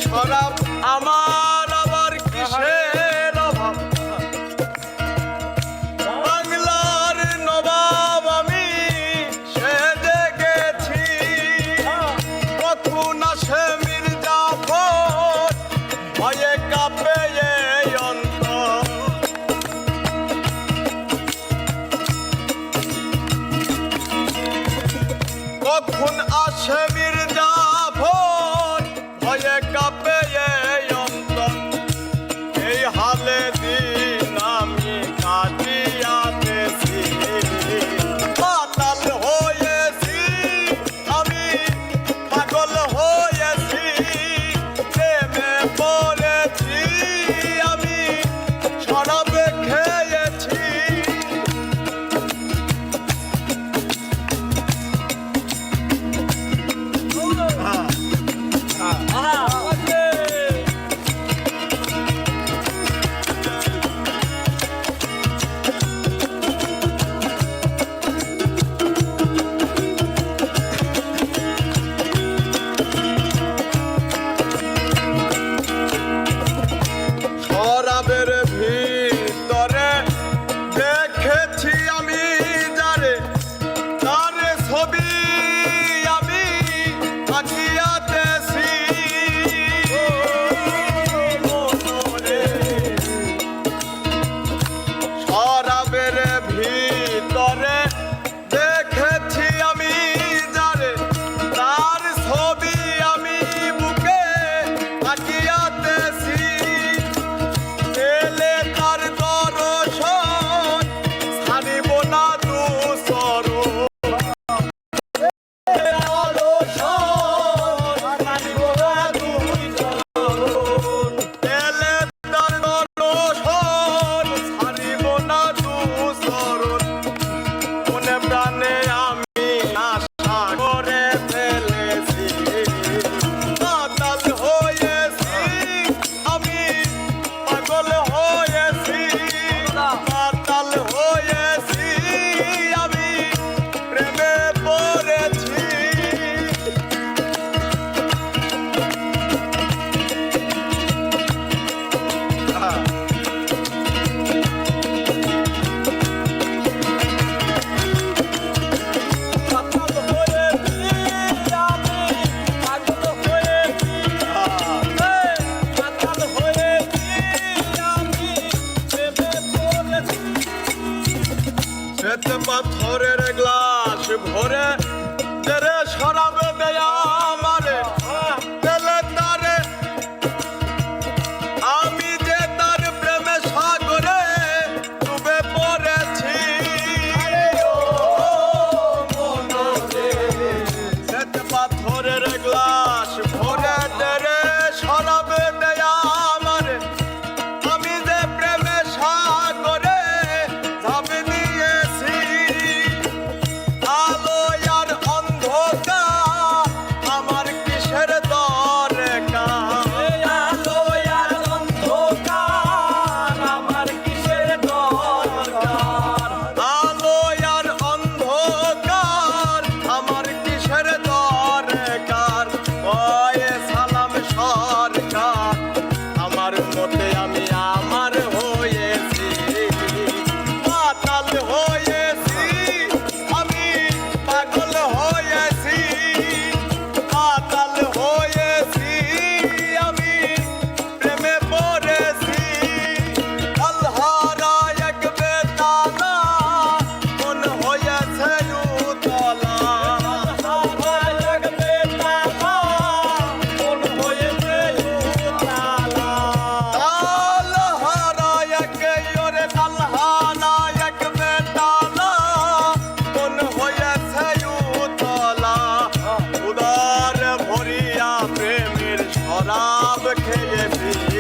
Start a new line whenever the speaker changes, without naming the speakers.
শরাব আমার আবার কিসের অভাব বাংলার নবাব আমি সেজে গেছি কখন আসে মির্জাফর ভয়ে কাঁপে এই অন্তর কখন আসে মির্জাফর ভয়ে কাঁপে এই অন্তর এই হালে দিন আমি কাটিয়াতেছি মাতাল হয়েছি আমি পাগল হয়েছি প্রেমে পড়েছি আমি শরাব খেয়েছি শরাবের ভিতরে দেখেছি আমি যারে তার ছবি আমি আঁকিয়াতেছি শরাবের ভিতরে দেখেছি আমি যারে তার ছবি আমি বুকে আঁকিয়াতেছি এলে তার দর্শন ছাড়িব না দুসরণ এলে তার দর্শন ছাড়িব না দুসরণ মনে প্রাণে আমি আশা করে ফেলেছি মাতাল হয়েছি আমি পাগল হয়েছি মাতাল হয়েছি আমি প্রেমে পড়েছি শ্বেত পাথরের গ্লাস ভরে তেরে শরাব দেয়া আমারে তেলে তারে আমি যে তার প্রেমে সাগরে ডুবে পড়েছি শ্বেত পাথরের গ্লাস ভরে তেরে শরাব দেয়া আমারে আমি যে প্রেমে সাগরে ঝাঁপ দিয়েছি আলো আর অন্ধকার আমার কিসের দরকার আলো আর অন্ধকার আমার কিসের দরকার আলো আর অন্ধকার আমার কিসের দরকার ওয়ে সালাম সরকার আমার মতে আমি আমার হয়েছি মাতাল হয়েছি আমি পাগল হয়েছি মাতাল হয়েছি আমি প্রেমে পড়েছি আল্লাহরা এক বেতালা মন হয়েছে উতলা আল্লাহরা এক বেতালা মন হয়েছে উতলা আল্লাহরা এক ওরে আল্লাহরা এক বেতালা মন হয়েছে উতলা উদার ভরিয়া প্রেমের শরাব খেয়েছি